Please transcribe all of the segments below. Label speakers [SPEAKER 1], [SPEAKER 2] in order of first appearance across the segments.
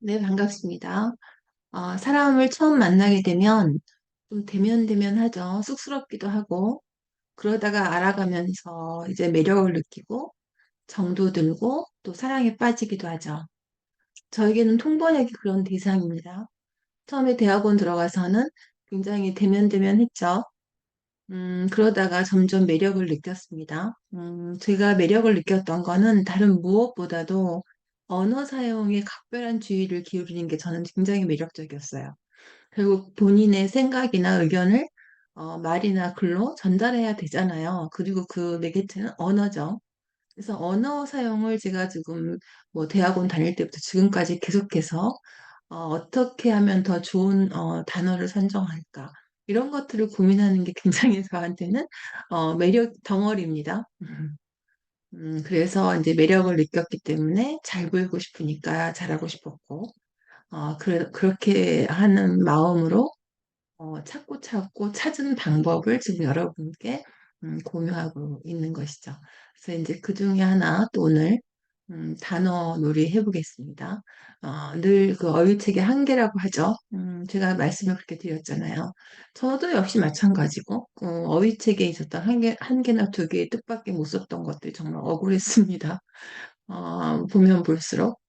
[SPEAKER 1] 네, 반갑습니다. 사람을 처음 만나게 되면 좀 대면대면하죠. 쑥스럽기도 하고, 그러다가 알아가면서 이제 매력을 느끼고, 정도 들고, 또 사랑에 빠지기도 하죠. 저에게는 통번역이 그런 대상입니다. 처음에 대학원 들어가서는 굉장히 대면대면했죠. 그러다가 점점 매력을 느꼈습니다. 제가 매력을 느꼈던 거는 다른 무엇보다도 언어 사용에 각별한 주의를 기울이는 게 저는 굉장히 매력적이었어요. 결국 본인의 생각이나 의견을 말이나 글로 전달해야 되잖아요. 그리고 그 매개체는 언어죠. 그래서 언어 사용을 제가 지금 뭐 대학원 다닐 때부터 지금까지 계속해서 떻게 하면 더 좋은 단어를 선정할까 이런 것들을 고민하는 게 굉장히 저한테는 매력 덩어리입니다. 그래서 이제 매력을 느꼈기 때문에 잘 보이고 싶으니까 잘하고 싶었고 그렇게 하는 마음으로 찾고 찾고 찾은 방법을 지금 여러분께 공유하고 있는 것이죠. 그래서 이제 그 중에 하나 또 오늘 단어 놀이 해보겠습니다. 늘 그 어휘책의 한계라고 하죠. 제가 말씀을 그렇게 드렸잖아요. 저도 역시 마찬가지고 어휘책에 있었던 한 개나 두 개의 뜻밖의 못 썼던 것들이 정말 억울했습니다. 보면 볼수록.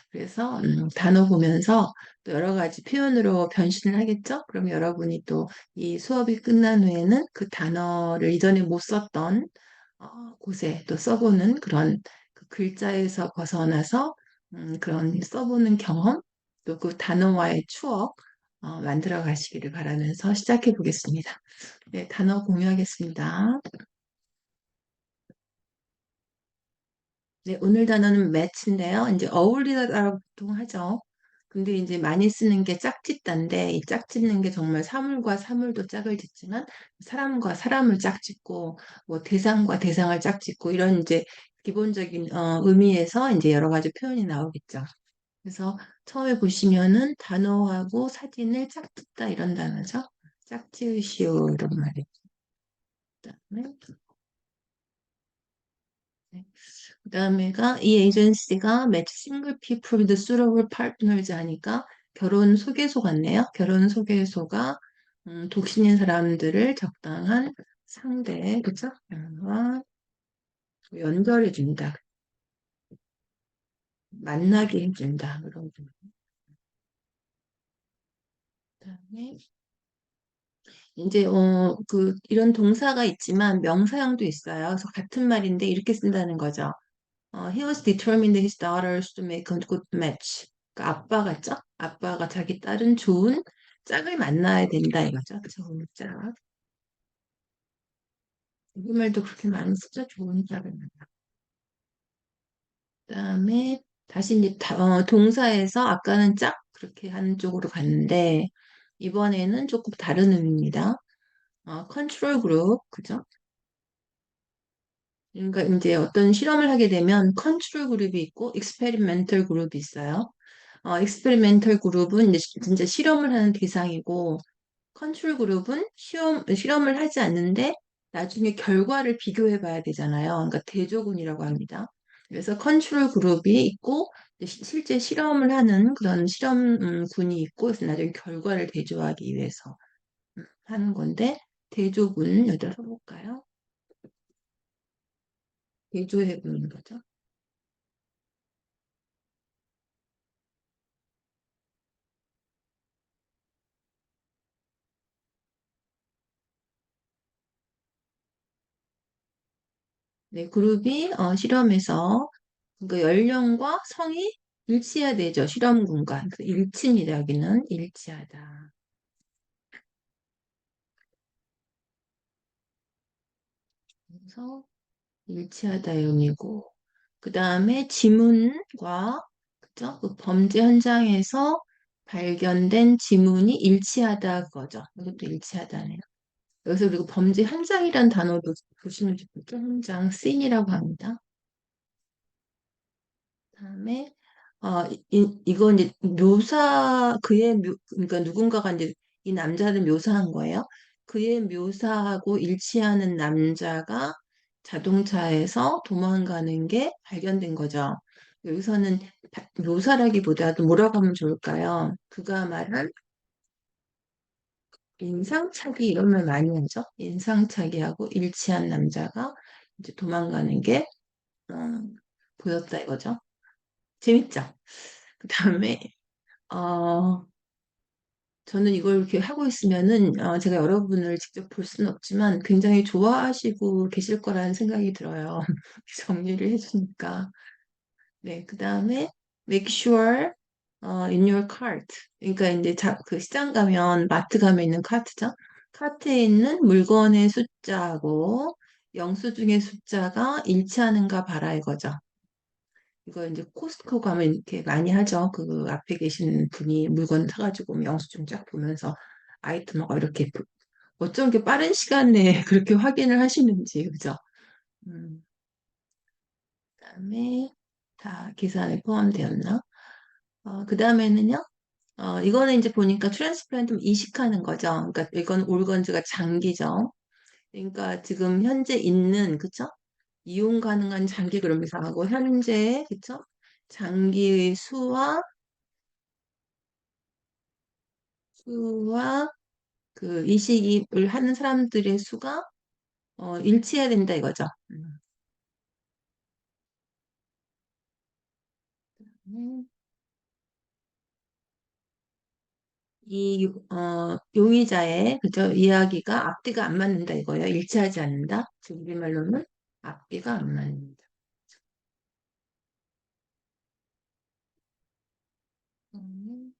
[SPEAKER 1] 그래서 단어 보면서 또 여러 가지 표현으로 변신을 하겠죠? 그럼 여러분이 또 이 수업이 끝난 후에는 그 단어를 이전에 못 썼던 곳에 또 써보는 그런 그 글자에서 벗어나서 그런 써보는 경험, 또 그 단어와의 추억 만들어 가시기를 바라면서 시작해 보겠습니다. 네, 단어 공유하겠습니다. 네, 오늘 단어는 매치인데요. 이제 어울리다라고 보통 하죠. 근데 이제 많이 쓰는 게 짝짓다인데 이 짝짓는 게 정말 사물과 사물도 짝을 짓지만 사람과 사람을 짝짓고 뭐 대상과 대상을 짝짓고 이런 이제 기본적인 의미에서 이제 여러 가지 표현이 나오겠죠. 그래서 처음에 보시면은 단어하고 사진을 짝짓다 이런 단어죠. 짝지으시오 이런 말이죠. 그다음에 네. 그다음에가 이 에이전시가 match single people with suitable partners 하니까 결혼 소개소 같네요. 결혼 소개소가 독신인 사람들을 적당한 상대, 그죠? 와, 연결해 준다. 만나게 해준다. 그런 거. 그다음에 이제 이런 동사가 있지만 명사형도 있어요. 그래서 같은 말인데 이렇게 쓴다는 거죠. He was determined his daughters to make a good match. 그러니까 아빠 같죠? 아빠가 자기 딸은 좋은 짝을 만나야 된다 이거죠. 좋은 짝. 우리말도 그렇게 많이 쓰죠. 좋은 짝을 만나. 그다음에 다시 이제 동사에서 아까는 짝 그렇게 하는 쪽으로 갔는데 이번에는 조금 다른 의미입니다. 컨트롤 그룹 그죠? 그러니까 이제 어떤 실험을 하게 되면 컨트롤 그룹이 있고 익스페리멘털 그룹이 있어요. 익스페리멘털 그룹은 이제 진짜 실험을 하는 대상이고 컨트롤 그룹은 실험을 하지 않는데 나중에 결과를 비교해 봐야 되잖아요. 그러니까 대조군이라고 합니다. 그래서 컨트롤 그룹이 있고 이제 실제 실험을 하는 그런 실험군이 있고 그래서 나중에 결과를 대조하기 위해서 하는 건데 대조군 여기다 써볼까요? 대조해 보는 거죠. 네, 그룹이 실험에서 그 연령과 성이 일치해야 되죠. 실험 공간. 그 일치입니다. 여기는 일치하다. 그래서 일치하다의 의미고. 그 다음에 지문과 그죠? 그 범죄 현장에서 발견된 지문이 일치하다 그거죠. 이것도 일치하다네요. 여기서 그리고 범죄 현장이란 단어도 보시면 좋겠죠. 현장, 씬이라고 합니다. 그다음에 이건 이제 그러니까 누군가가 이제 이 남자를 묘사한 거예요. 그의 묘사하고 일치하는 남자가 자동차에서 도망가는 게 발견된 거죠. 여기서는 묘사라기보다도 뭐라고 하면 좋을까요? 그가 말한 인상착의 이런 말 많이 하죠. 인상착의하고 일치한 남자가 이제 도망가는 게 어, 보였다 이거죠. 재밌죠? 그 다음에 어, 저는 이걸 이렇게 하고 있으면은 제가 여러분을 직접 볼 수는 없지만 굉장히 좋아하시고 계실 거라는 생각이 들어요. 정리를 해주니까. 네, 그 다음에 make sure in your cart. 그러니까 이제 그 시장 가면 마트 가면 있는 카트죠. 카트에 있는 물건의 숫자하고 영수증의 숫자가 일치하는가 봐라 이거죠. 이거 이제 코스트코 가면 이렇게 많이 하죠. 그 앞에 계신 분이 물건 사가지고 영수증 쫙 보면서 아이템하고 이렇게 어쩜 이렇게 빠른 시간에 그렇게 확인을 하시는지, 그죠? 음, 그다음에 다 계산에 포함되었나? 그 다음에는요, 이거는 이제 보니까 트랜스플란트 좀 이식하는 거죠. 그러니까 이건 올건즈가 장기죠. 그러니까 지금 현재 있는, 그쵸? 이용 가능한 장기 그러면서 하고, 현재, 그쵸? 장기의 수와 그 이식을 하는 사람들의 수가 일치해야 된다 이거죠. 음. 용의자의 그죠 이야기가 앞뒤가 안 맞는다 이거예요. 일치하지 않는다. 즉 우리말로는 앞뒤가 안 맞는다. 음,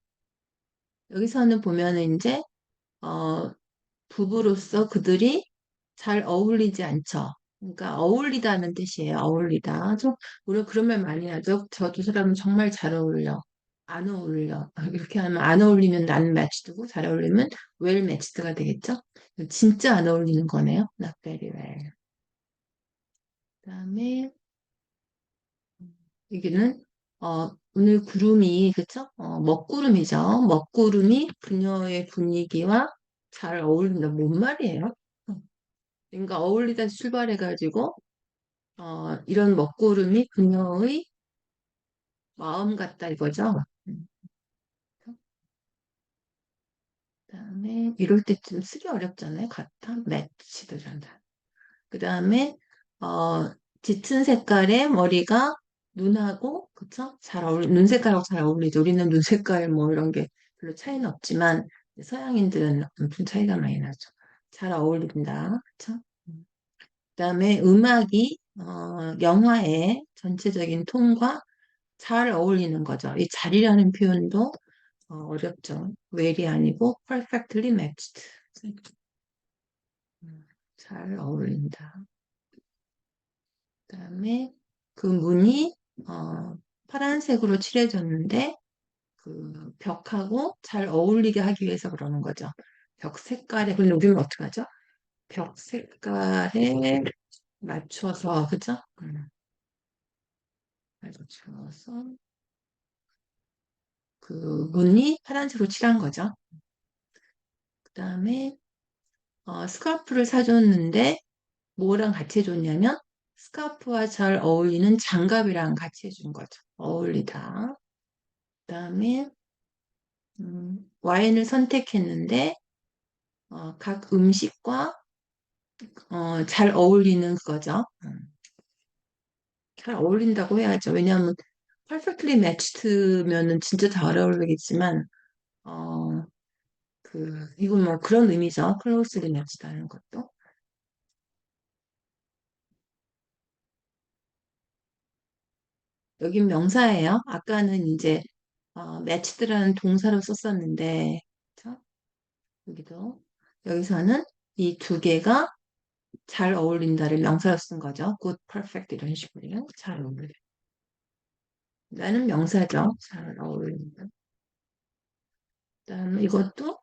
[SPEAKER 1] 여기서는 보면은 이제 어, 부부로서 그들이 잘 어울리지 않죠. 그러니까 어울리다는 뜻이에요. 어울리다. 우리가 그런 말 많이 하죠. 저 두 사람은 정말 잘 어울려. 안 어울려. 이렇게 하면 안 어울리면 난 매치드고 잘 어울리면 well 매치드가 되겠죠. 진짜 안 어울리는 거네요. Not very well. 그다음에 여기는 오늘 구름이 그쵸? 먹구름이죠. 먹구름이 그녀의 분위기와 잘 어울린다. 뭔 말이에요? 그러니까 어울리다 출발해가지고 이런 먹구름이 그녀의 마음 같다 이거죠. 음, 그다음에 이럴 때쯤 쓰기 어렵잖아요. 같아, 매치드란다. 그다음에 어, 짙은 색깔의 머리가 눈하고 그쵸? 눈 색깔하고 잘 어울리죠. 우리는 눈 색깔 뭐 이런 게 별로 차이는 없지만 서양인들은 엄청 차이가 많이 나죠. 잘 어울린다. 그쵸? 그다음에 음악이 영화의 전체적인 톤과 잘 어울리는 거죠. 이 잘이라는 표현도 어렵죠. well이 아니고 perfectly matched. 잘 어울린다. 그다음에 그 문이 파란색으로 칠해졌는데 그 벽하고 잘 어울리게 하기 위해서 그러는 거죠. 벽 색깔에 근데 우리는 어떻게 하죠? 벽 색깔에 맞춰서 그죠? 맞춰서 그 문이 파란색으로 칠한 거죠. 그다음에 스카프를 사줬는데 뭐랑 같이 해줬냐면 스카프와 잘 어울리는 장갑이랑 같이 해준 거죠. 어울리다. 그다음에 와인을 선택했는데 각 음식과 잘 어울리는 그거죠. 잘 어울린다고 해야죠. 왜냐하면 perfectly matched면은 진짜 잘 어울리겠지만 어, 이건 뭐 그런 의미죠. closely matched하는 것도. 여긴 명사예요. 아까는 이제 matched라는 동사로 썼었는데 그쵸? 여기도 여기서는 이 두 개가 잘 어울린다를 명사로 쓴 거죠. good, perfect 이런 식으로요. 잘 어울려. 나는 명사죠. 잘 어울린다. 그다음에 이것도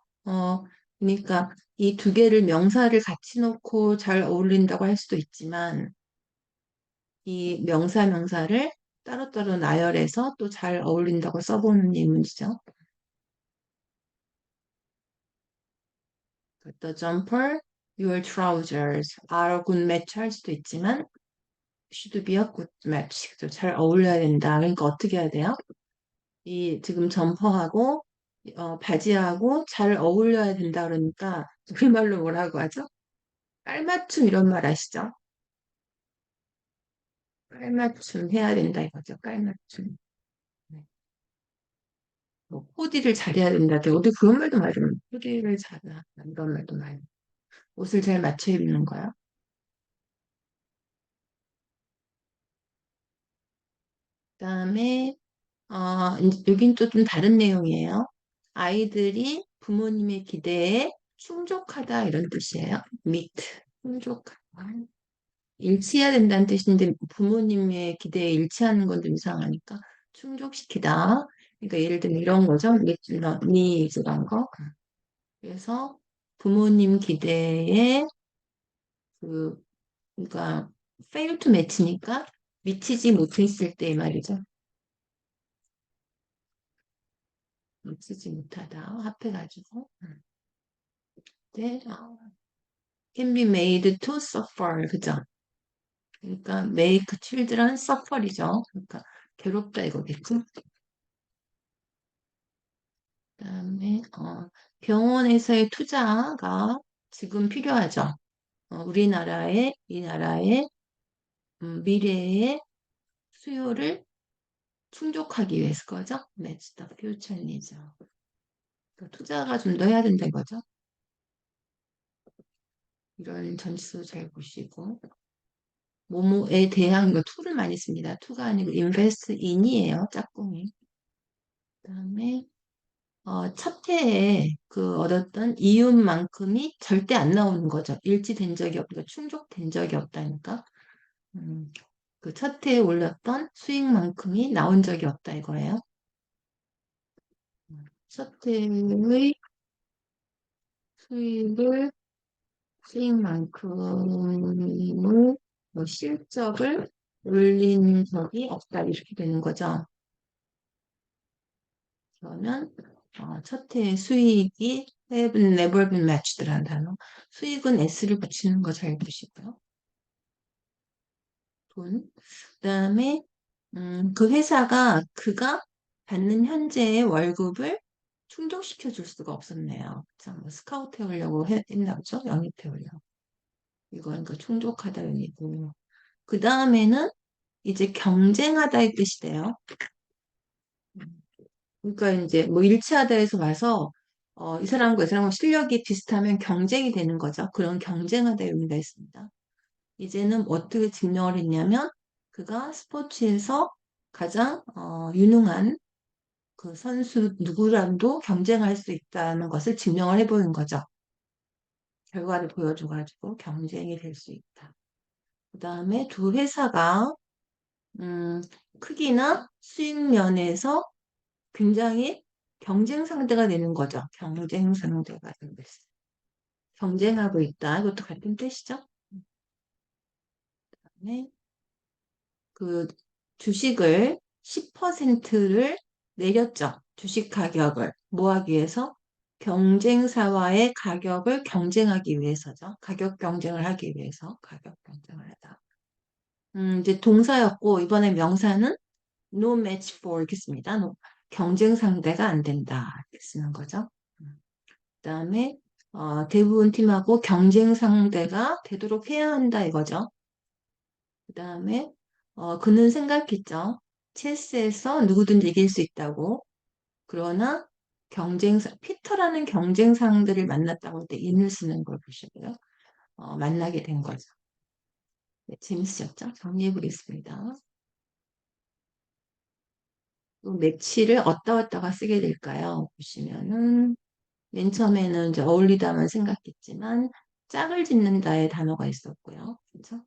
[SPEAKER 1] 그러니까 이 두 개를 명사를 같이 놓고 잘 어울린다고 할 수도 있지만 이 명사를 따로따로 나열해서 또 잘 어울린다고 써보는 예문이죠. The jumper, your trousers are a good match 할 수도 있지만 should be a good match. 그죠? 잘 어울려야 된다. 그러니까 어떻게 해야 돼요? 이 지금 점퍼하고 바지하고 잘 어울려야 된다 그러니까 우리말로 뭐라고 하죠? 깔맞춤 이런 말 아시죠? 깔맞춤 해야 된다 이거죠. 깔맞춤. 네. 뭐 코디를 잘해야 된다. 우리 그런 말도 많이 들어요. 코디를 잘한다. 이런 말도 많이. 옷을 잘 맞춰 입는 거야. 그다음에 여긴 또 좀 다른 내용이에요. 아이들이 부모님의 기대에 충족하다 이런 뜻이에요. meet, 충족하다. 일치해야 된다는 뜻인데 부모님의 기대에 일치하는 건 좀 이상하니까 충족시키다. 그러니까 예를 들면 이런 거죠. meet the needs 이런 거. 그래서 부모님 기대에 그 그러니까 fail to match니까 미치지 못했을 때 말이죠. 미치지 못하다 합해가지고 네, can be made to suffer 그죠? 그러니까 make children suffer이죠. 그러니까 괴롭다 이거겠죠. 그다음에 병원에서의 투자가 지금 필요하죠. 우리나라의 이 나라의 미래의 수요를 충족하기 위해서 거죠. Match the future needs. 그러니까 투자가 좀 더 해야 된다는 거죠. 이런 전치도 잘 보시고 뭐뭐에 대한 거 to를 많이 씁니다. to가 아니고 invest in이에요. 짝꿍이. 그다음에 첫 해에 그 얻었던 이윤만큼이 절대 안 나오는 거죠. 일치된 적이 없다, 충족된 적이 없다니까. 음, 그 첫 해에 올렸던 수익만큼이 나온 적이 없다 이거예요. 첫 해의 수익을 수익만큼을 실적을 올린 적이 없다 이렇게 되는 거죠. 그러면 첫 해 수익이 have never been matched라는 단어. 수익은 s를 붙이는 거 잘 보시고요. 돈. 그다음에 그 회사가 그가 받는 현재의 월급을 충족시켜 줄 수가 없었네요. 자, 뭐 스카우트 해오려고 했나 보죠? 영입해오려고. 이거 그러니까 충족하다 의미고. 그 다음에는 이제 경쟁하다의 뜻이 돼요. 그러니까 이제 뭐 일치하다에서 와서 이 사람과 이 사람과 실력이 비슷하면 경쟁이 되는 거죠. 그런 경쟁하다 의미가 있습니다. 이제는 어떻게 증명을 했냐면 그가 스포츠에서 가장 유능한 그 선수 누구랑도 경쟁할 수 있다는 것을 증명을 해보는 거죠. 결과를 보여줘가지고 경쟁이 될 수 있다. 그 다음에 두 회사가 음, 크기나 수익 면에서 굉장히 경쟁 상대가 되는 거죠. 경쟁 상대가 되는 거죠. 경쟁하고 있다. 이것도 같은 뜻이죠. 그다음에 그 주식을 10%를 내렸죠. 주식 가격을 뭐 하기 위해서? 경쟁사와의 가격을 경쟁하기 위해서죠. 가격 경쟁을 하기 위해서 가격 경쟁을 하다. 이제 동사였고 이번에 명사는 no match for 이겠습니다. No, 경쟁 상대가 안 된다 이렇게 쓰는 거죠. 그다음에 대부분 팀하고 경쟁 상대가 되도록 해야 한다 이거죠. 그다음에 그는 생각했죠. 체스에서 누구든지 이길 수 있다고. 그러나 피터라는 경쟁 상대를 만났다고 할 때 인을 쓰는 걸 보시고요. 만나게 된 거죠. 네, 재밌으셨죠? 정리해 보겠습니다. 또 매치를 어디다 어디다가 쓰게 될까요? 보시면은 맨 처음에는 이제 어울리다만 생각했지만 짝을 짓는다의 단어가 있었고요. 그렇죠?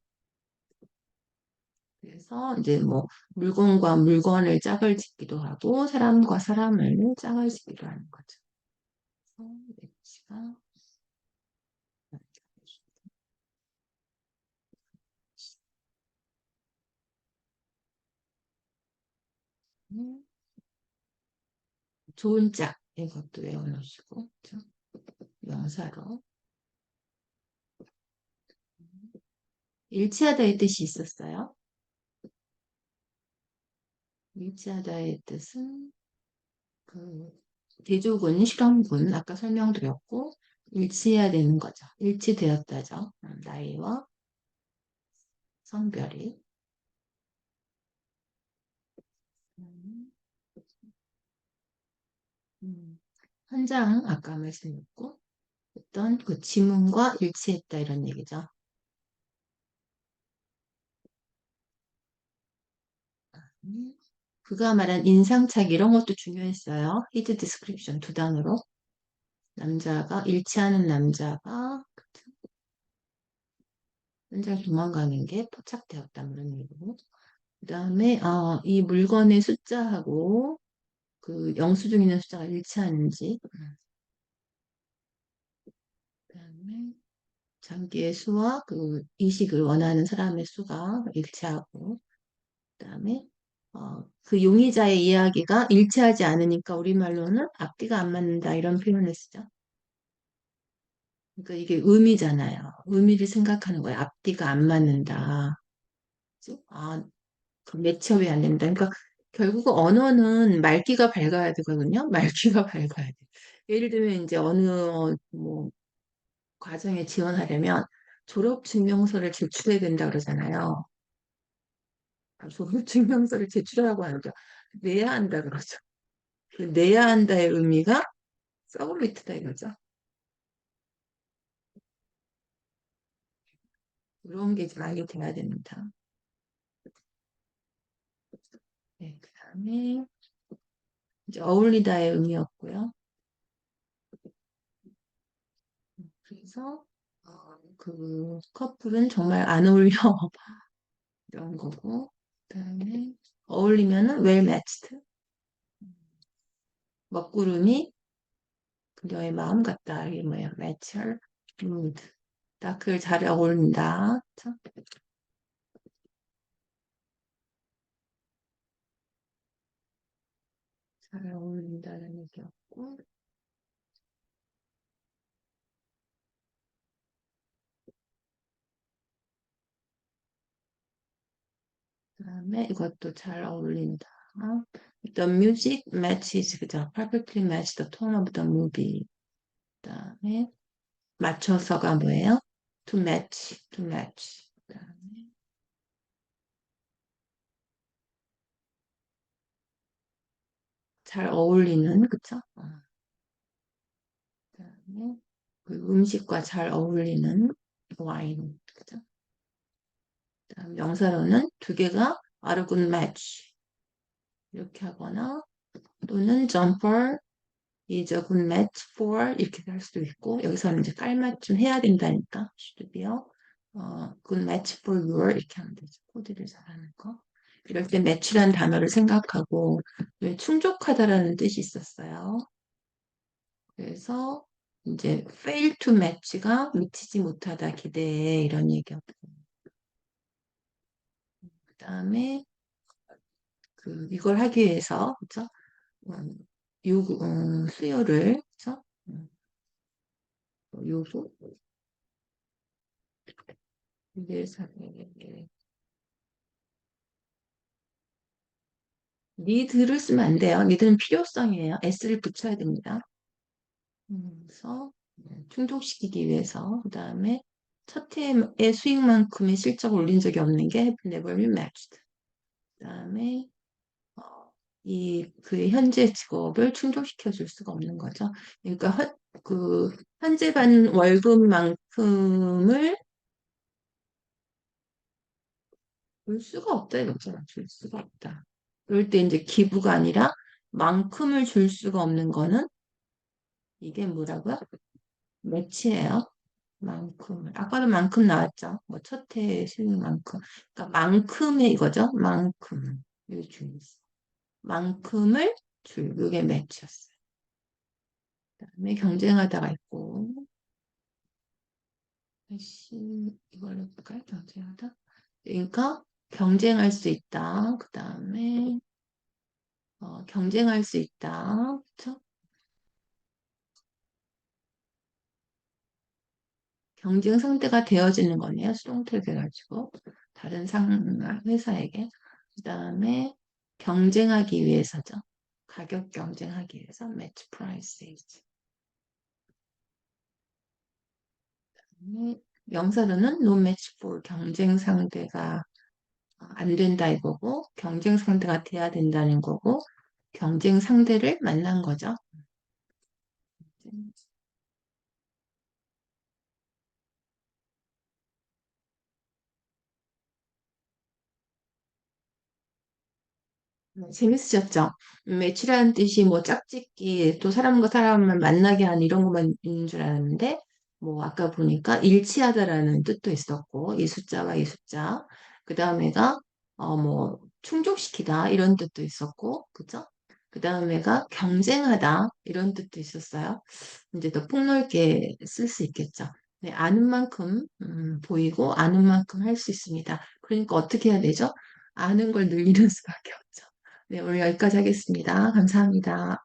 [SPEAKER 1] 그래서 이제 뭐 물건과 물건을 짝을 짓기도 하고 사람과 사람을 짝을 짓기도 하는 거죠. 그래서 매치가 좋은 짝 이것도 외워놓으시고 그렇죠? 명사로 일치하다의 뜻이 있었어요. 일치하다의 뜻은 그 대조군, 실험군 아까 설명드렸고 일치해야 되는 거죠. 일치되었다죠. 나이와 성별이. 음, 음. 현장 아까 말씀드렸고 어떤 그 지문과 일치했다 이런 얘기죠. 음. 그가 말한 인상착 이런 것도 중요했어요. 히드 디스크립션 두 단어로 남자가 일치하는 남자가 현장 도망가는 게 포착되었다 뭐 이런 얘기고 그다음에 이 물건의 숫자하고 그 영수증 있는 숫자가 일치하는지 그다음에 장기의 수와 그 이식을 원하는 사람의 수가 일치하고 그다음에 그 용의자의 이야기가 일치하지 않으니까 우리말로는 앞뒤가 안 맞는다 이런 표현을 쓰죠. 그러니까 이게 의미잖아요. 의미를 생각하는 거예요. 앞뒤가 안 맞는다. 그죠? 그 매치업이 안 된다. 그러니까 결국 언어는 말귀가 밝아야 되거든요. 말귀가 밝아야 돼. 예를 들면 이제 어느 뭐 과정에 지원하려면 졸업증명서를 제출해야 된다 그러잖아요. 졸업증명서를 제출하라고 하죠. 내야 한다 그러죠. 그 내야 한다의 의미가 서브미트다 이거죠. 그런 게 좀 많이 돼야 됩니다. 네, 그다음에 이제 어울리다의 의미였고요. 그래서 그 커플은 정말 안 어울려 이런 거고 그다음에 어울리면은 well matched 먹구름이 그녀의 마음 같다 이게 뭐예요? match her mood 딱 그걸 잘 어울린다 그쵸? 잘 어울린다는 얘기였고 그다음에 이것도 잘 어울린다. The music matches 그죠? Perfectly match the tone of the movie. 그다음에 맞춰서가 뭐예요? To match, to match. 그다음에 잘 어울리는 그쵸? 그다음에 그 음식과 잘 어울리는 와인 그죠? 그다음 명사로는 두 개가 are a good match 이렇게 하거나 또는 jumper is a good match for 이렇게 할 수도 있고 여기서는 이제 깔맞춤 해야 된다니까 should be요. good match for your 이렇게 하면 되죠. 코디를 잘하는 거. 이럴 때 match라는 단어를 생각하고 왜 충족하다라는 뜻이 있었어요. 그래서 이제 fail to match가 미치지 못하다 기대에 이런 얘기였고 그다음에 그 이걸 하기 위해서 그죠? 음, 수요를 그죠? 요소 위해서 니드를 쓰면 안 돼요. 니드는 필요성이에요. s를 붙여야 됩니다. 그래서 충족시키기 위해서 그다음에 첫 해의 수익만큼의 실적을 올린 적이 없는 게 have never been matched. 그다음에 이 그의 현재 직업을 충족시켜 줄 수가 없는 거죠. 그러니까 그 현재 받는 월급만큼을 줄 수가 없다 이거죠. 줄 수가 없다. 그럴 때 이제 기부가 아니라 만큼을 줄 수가 없는 거는 이게 뭐라고요? 매치예요. 만큼을. 아까도 만큼 나왔죠. 뭐 첫해 수익만큼. 그러니까 만큼의 이거죠. 만큼. 이게 중요했어. 만큼을 줄. 이게 매치였어요. 그다음에 경쟁하다가 있고. 다시 이걸로 볼까요? 경쟁하다. 그러니까 경쟁할 수 있다. 그다음에 경쟁할 수 있다. 그렇죠? 경쟁 상대가 되어지는 거네요. 수동태 돼가지고 다른 회사에게. 그다음에 경쟁하기 위해서죠. 가격 경쟁하기 위해서 match prices. 명사로는 no match for 경쟁 상대가 안 된다 이거고 경쟁 상대가 돼야 된다는 거고 경쟁 상대를 만난 거죠. 재밌으셨죠? 매치라는 뜻이 뭐 짝짓기 또 사람과 사람을 만나게 하는 이런 것만 있는 줄 알았는데 뭐 아까 보니까 일치하다라는 뜻도 있었고 이 숫자와 이 숫자 그 다음에가 뭐 충족시키다 이런 뜻도 있었고 그죠? 그 다음에가 경쟁하다 이런 뜻도 있었어요. 이제 더 폭넓게 쓸 수 있겠죠. 네, 아는 만큼 보이고 아는 만큼 할 수 있습니다. 그러니까 어떻게 해야 되죠? 아는 걸 늘리는 수밖에 없죠. 네, 오늘 여기까지 하겠습니다. 감사합니다.